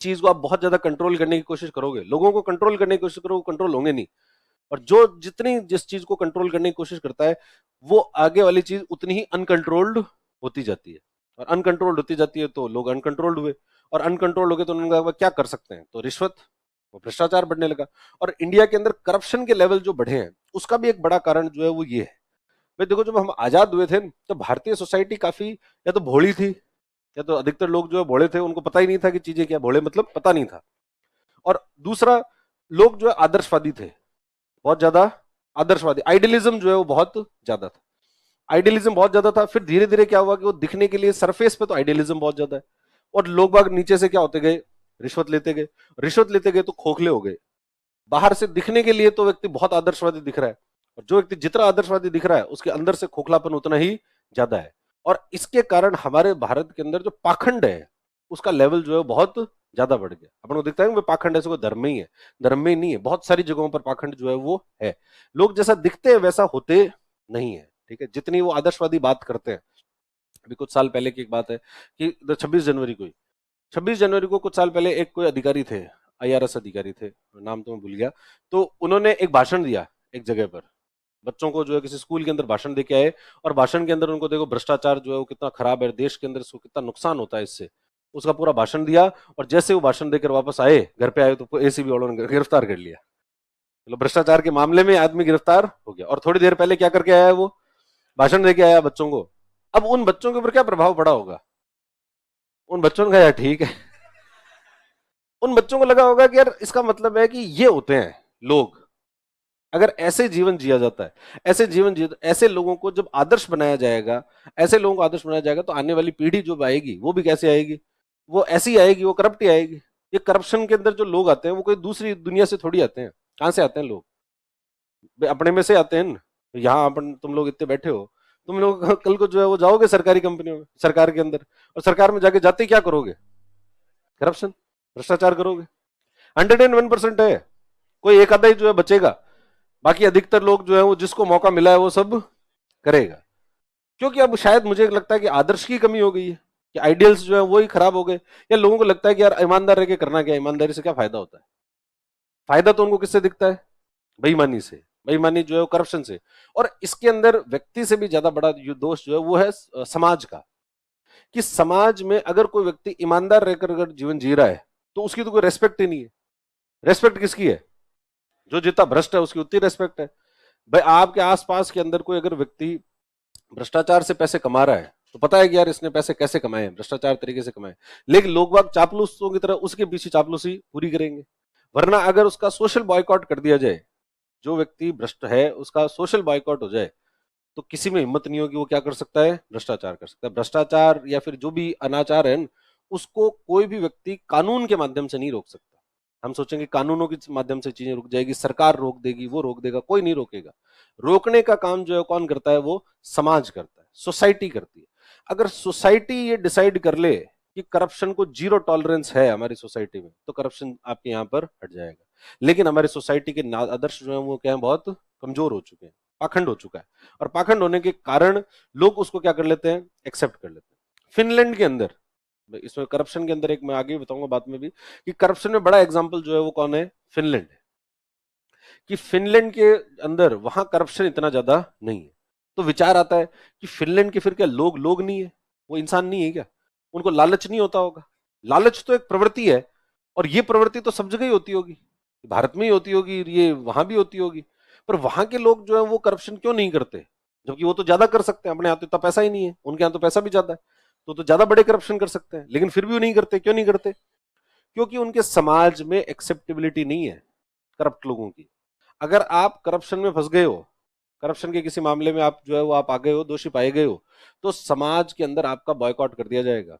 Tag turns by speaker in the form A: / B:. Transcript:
A: चीज को आप बहुत ज्यादा कंट्रोल करने की कोशिश करोगे, लोगों को कंट्रोल करने की कोशिश करोगे, कंट्रोल होंगे नहीं। और जो जितनी जिस चीज को कंट्रोल करने की कोशिश करता है, वो आगे वाली चीज उतनी ही अनकंट्रोल्ड होती जाती है। और अनकंट्रोल्ड होती जाती है तो लोग अनकंट्रोल्ड हुए, और अनकंट्रोल्ड हो गए तो उन्होंने कहा क्या कर सकते हैं, तो रिश्वत, वो भ्रष्टाचार बढ़ने लगा। और इंडिया के अंदर करप्शन के लेवल जो बढ़े हैं, उसका भी एक बड़ा कारण जो है वो ये है। भाई देखो, जब हम आजाद हुए थे तो भारतीय सोसाइटी काफी या तो भोली थी, या तो अधिकतर लोग जो है भोले थे, उनको पता ही नहीं था कि चीजें क्या, भोले मतलब पता नहीं था। और दूसरा, लोग जो है आदर्शवादी थे, बहुत ज्यादा आदर्शवादी, आइडियलिज्म जो है वो बहुत ज्यादा था। आइडियलिज्म बहुत ज्यादा था, फिर धीरे धीरे क्या हुआ कि वो दिखने के लिए सरफेस पे तो आइडियलिज्म बहुत ज्यादा है, और लोग बाग नीचे से क्या होते गए, रिश्वत लेते गए, रिश्वत लेते गए तो खोखले हो गए। बाहर से दिखने के लिए तो व्यक्ति बहुत आदर्शवादी दिख रहा है, और जो व्यक्ति जितना आदर्शवादी दिख रहा है उसके अंदर से खोखलापन उतना ही ज्यादा है। और इसके कारण हमारे भारत के अंदर जो पाखंड है, उसका लेवल जो है बहुत ज्यादा बढ़ गया। अपन को दिखता है कि पाखंड ऐसे कोई धर्म में ही है, धर्म में ही नहीं है, बहुत सारी जगहों पर पाखंड जो है वो है। लोग जैसा दिखते हैं वैसा होते नहीं है, ठीक है, जितनी वो आदर्शवादी बात करते हैं। अभी कुछ साल पहले की एक बात है कि 26 जनवरी को, 26 जनवरी को कुछ साल पहले एक कोई अधिकारी थे, आईआरएस अधिकारी थे, नाम तो मैं भूल गया, तो उन्होंने एक भाषण दिया एक जगह पर, बच्चों को जो है किसी स्कूल के अंदर भाषण दे के आए, और भाषण के अंदर उनको देखो भ्रष्टाचार जो है वो कितना खराब है, देश के अंदर इसको कितना नुकसान होता है इससे, उसका पूरा भाषण दिया। और जैसे वो भाषण देकर वापस आए, घर पे आए, तो एसीबी वालों ने गिरफ्तार कर लिया। मतलब भ्रष्टाचार के मामले में आदमी गिरफ्तार हो गया। और थोड़ी देर पहले क्या करके आया है वो, भाषण देके आया बच्चों को। अब उन बच्चों के ऊपर क्या प्रभाव पड़ा होगा, उन बच्चों ने कहा यार ठीक है, उन बच्चों को लगा होगा कि यार इसका मतलब है कि ये होते हैं लोग, अगर ऐसे जीवन जिया जाता है, ऐसे जीवन जिया, ऐसे लोगों को जब आदर्श बनाया जाएगा, ऐसे लोगों को आदर्श बनाया जाएगा, तो आने वाली पीढ़ी जो आएगी वो भी कैसे आएगी, वो ऐसी आएगी, वो करप्ट ही आएगी। ये करप्शन के अंदर जो लोग आते हैं वो कोई दूसरी दुनिया से थोड़ी आते हैं, कहां से आते हैं लोग, अपने में से आते हैं ना। यहाँ अपन तुम लोग इतने बैठे हो, तुम लोग कल को जो है वो जाओगे सरकारी कंपनियों में, सरकार के अंदर, और सरकार में जाके जाते क्या करोगे, करप्शन, भ्रष्टाचार करोगे। 101% है, कोई एक आधा ही जो है बचेगा, बाकी अधिकतर लोग जो है वो जिसको मौका मिला है वो सब करेगा। क्योंकि अब शायद मुझे लगता है कि आदर्श की कमी हो गई है, कि आइडियल्स जो है वो ही खराब हो गए, या लोगों को लगता है कि यार ईमानदार रह के करना क्या, ईमानदारी से क्या फायदा होता है। फायदा तो उनको किससे दिखता है, बेईमानी से, बेईमानी जो है वो करप्शन से। और इसके अंदर व्यक्ति से भी ज्यादा बड़ा दोष जो है वो है समाज का, कि समाज में अगर कोई व्यक्ति ईमानदार रहकर अगर जीवन जी रहा है तो उसकी तो कोई रेस्पेक्ट ही नहीं है। रेस्पेक्ट किसकी है, जो जितना भ्रष्ट है उसकी उतनी रेस्पेक्ट है। भाई आपके आसपास के अंदर कोई अगर व्यक्ति भ्रष्टाचार से पैसे कमा रहा है, तो पता है कि यार इसने पैसे कैसे कमाए, भ्रष्टाचार तरीके से कमाए, लेकिन लोग बाग चापलूसों की तरह उसके पीछे चापलूसी पूरी करेंगे। वरना अगर उसका सोशल बॉयकॉट कर दिया जाए, जो व्यक्ति भ्रष्ट है उसका सोशल बॉयकॉट हो जाए, तो किसी में हिम्मत नहीं होगी, वो क्या कर सकता है, भ्रष्टाचार कर सकता है। भ्रष्टाचार या फिर जो भी अनाचार है उसको कोई भी व्यक्ति कानून के माध्यम से नहीं रोक सकता। हम सोचेंगे कानूनों के माध्यम से चीजें रुक जाएगी, सरकार रोक देगी, वो रोक देगा, कोई नहीं रोकेगा। रोकने का काम जो है कौन करता है, वो समाज करता है, सोसाइटी करती है। अगर सोसाइटी ये डिसाइड कर ले कि करप्शन को 0 टॉलरेंस है हमारी सोसाइटी में, तो करप्शन आपके यहाँ पर हट जाएगा। लेकिन हमारी सोसाइटी के आदर्श जो है वो क्या है, बहुत कमजोर हो चुके हैं, पाखंड हो चुका है। और पाखंड होने के कारण लोग उसको क्या कर लेते हैं, एक्सेप्ट कर लेते हैं। फिनलैंड के अंदर, इसमें करप्शन के अंदर एक मैं आगे बताऊंगा बाद में भी, कि करप्शन में बड़ा एग्जांपल जो है वो कौन है, फिनलैंड है। कि फिनलैंड के अंदर वहां करप्शन इतना ज्यादा नहीं है। तो विचार आता है कि फिनलैंड के फिर क्या लोग लोग नहीं है, वो इंसान नहीं है क्या, उनको लालच नहीं होता होगा। लालच तो एक प्रवृत्ति है, और ये प्रवृत्ति तो सब जगह ही होती होगी, भारत में ही होती होगी, ये वहां भी होती होगी। पर वहां के लोग जो है वो करप्शन क्यों नहीं करते, जबकि वो तो ज्यादा कर सकते हैं, अपने यहाँ तो इतना पैसा ही नहीं है, उनके यहाँ तो पैसा भी ज्यादा है, तो ज्यादा बड़े करप्शन कर सकते हैं, लेकिन फिर भी वो नहीं करते। क्यों नहीं करते, क्योंकि उनके समाज में एक्सेप्टेबिलिटी नहीं है करप्ट लोगों की। अगर आप करप्शन में फंस गए हो, करप्शन के किसी मामले में आप जो है वो आप आ गए हो, दोषी पाए गए हो, तो समाज के अंदर आपका बॉयकॉट कर दिया जाएगा।